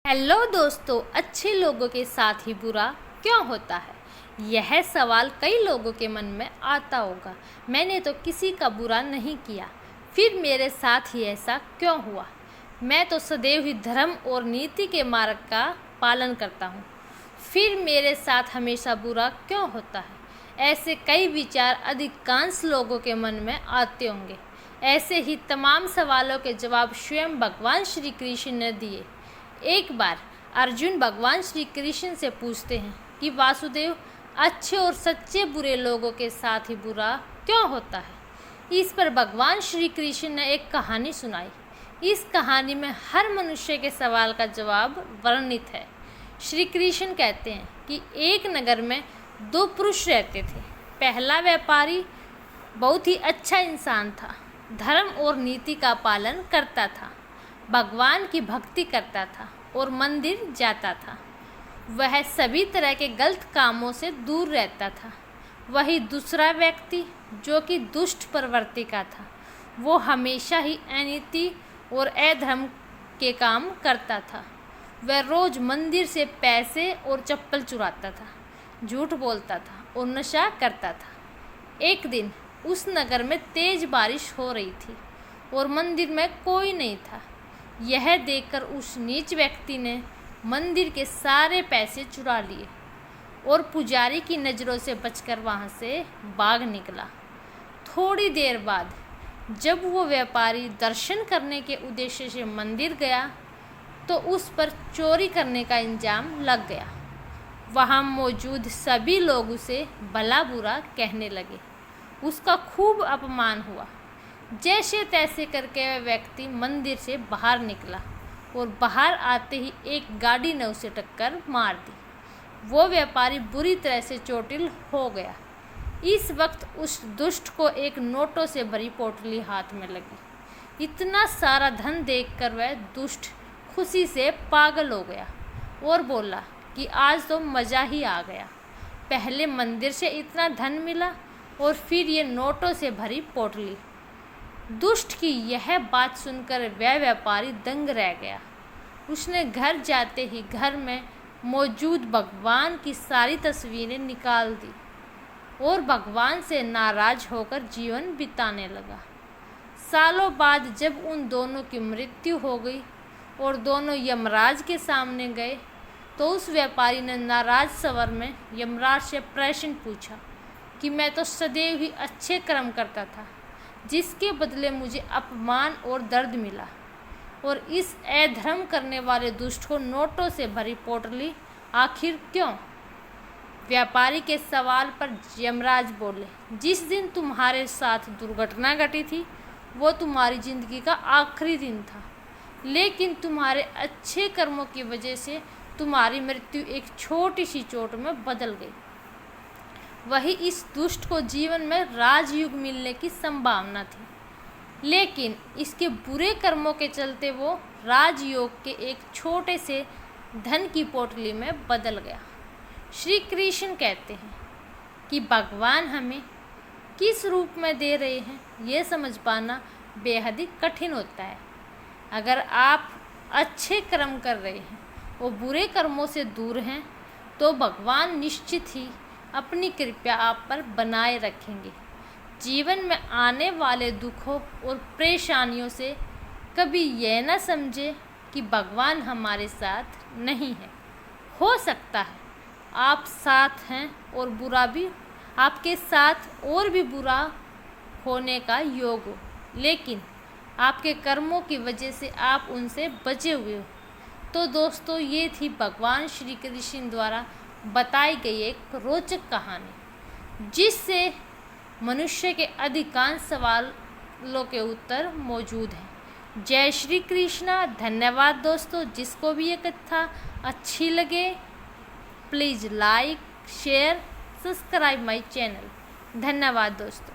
Hello दोस्तों, अच्छे लोगों के साथ ही बुरा क्यों होता है? यह सवाल कई लोगों के मन में आता होगा। मैंने तो किसी का बुरा नहीं किया, फिर मेरे साथ ही ऐसा क्यों हुआ? मैं तो सदैव ही धर्म और नीति के मार्ग का पालन करता हूँ, फिर मेरे साथ हमेशा बुरा क्यों होता है? ऐसे कई विचार अधिकांश लोगों के मन में आते होंगे। ऐसे ही तमाम सवालों के जवाब स्वयं भगवान श्री कृष्ण ने दिए। एक बार अर्जुन भगवान श्री कृष्ण से पूछते हैं कि वासुदेव, अच्छे और सच्चे बुरे लोगों के साथ ही बुरा क्यों होता है? इस पर भगवान श्री कृष्ण ने एक कहानी सुनाई। इस कहानी में हर मनुष्य के सवाल का जवाब वर्णित है। श्री कृष्ण कहते हैं कि एक नगर में दो पुरुष रहते थे। पहला व्यापारी बहुत ही अच्छा इंसान था, धर्म और नीति का पालन करता था, भगवान की भक्ति करता था और मंदिर जाता था। वह सभी तरह के गलत कामों से दूर रहता था। वही दूसरा व्यक्ति जो कि दुष्ट प्रवृत्ति का था, वो हमेशा ही अनीति और अधर्म के काम करता था। वह रोज मंदिर से पैसे और चप्पल चुराता था, झूठ बोलता था और नशा करता था। एक दिन उस नगर में तेज बारिश हो रही थी और मंदिर में कोई नहीं था। यह देखकर उस नीच व्यक्ति ने मंदिर के सारे पैसे चुरा लिए और पुजारी की नज़रों से बचकर वहां से भाग निकला। थोड़ी देर बाद जब वो व्यापारी दर्शन करने के उद्देश्य से मंदिर गया तो उस पर चोरी करने का इंजाम लग गया। वहां मौजूद सभी लोग उसे भला बुरा कहने लगे। उसका खूब अपमान हुआ। जैसे तैसे करके वह व्यक्ति मंदिर से बाहर निकला और बाहर आते ही एक गाड़ी ने उसे टक्कर मार दी। वो व्यापारी बुरी तरह से चोटिल हो गया। इस वक्त उस दुष्ट को एक नोटों से भरी पोटली हाथ में लगी। इतना सारा धन देखकर वह दुष्ट खुशी से पागल हो गया और बोला कि आज तो मज़ा ही आ गया। पहले मंदिर से इतना धन मिला और फिर ये नोटों से भरी पोटली। दुष्ट की यह बात सुनकर वह व्यापारी दंग रह गया। उसने घर जाते ही घर में मौजूद भगवान की सारी तस्वीरें निकाल दी और भगवान से नाराज होकर जीवन बिताने लगा। सालों बाद जब उन दोनों की मृत्यु हो गई और दोनों यमराज के सामने गए तो उस व्यापारी ने नाराज स्वर में यमराज से प्रश्न पूछा कि मैं तो सदैव ही अच्छे कर्म करता था, जिसके बदले मुझे अपमान और दर्द मिला, और इस अधर्म करने वाले दुष्ट को नोटों से भरी पोटली आखिर क्यों? व्यापारी के सवाल पर यमराज बोले, जिस दिन तुम्हारे साथ दुर्घटना घटी थी वो तुम्हारी जिंदगी का आखिरी दिन था, लेकिन तुम्हारे अच्छे कर्मों की वजह से तुम्हारी मृत्यु एक छोटी सी चोट में बदल गई। वही इस दुष्ट को जीवन में राजयोग मिलने की संभावना थी, लेकिन इसके बुरे कर्मों के चलते वो राजयोग के एक छोटे से धन की पोटली में बदल गया। श्री कृष्ण कहते हैं कि भगवान हमें किस रूप में दे रहे हैं ये समझ पाना बेहद ही कठिन होता है। अगर आप अच्छे कर्म कर रहे हैं और बुरे कर्मों से दूर हैं तो भगवान निश्चित ही अपनी कृपा आप पर बनाए रखेंगे। जीवन में आने वाले दुखों और परेशानियों से कभी यह न समझे कि भगवान हमारे साथ नहीं है। हो सकता है आप साथ हैं और बुरा भी आपके साथ और भी बुरा होने का योग हो, लेकिन आपके कर्मों की वजह से आप उनसे बचे हुए हो। तो दोस्तों, ये थी भगवान श्री कृष्ण द्वारा बताई गई एक रोचक कहानी, जिससे मनुष्य के अधिकांश सवालों के उत्तर मौजूद हैं। जय श्री कृष्णा। धन्यवाद दोस्तों। जिसको भी ये कथा अच्छी लगे please like, share, subscribe my channel. धन्यवाद दोस्तों।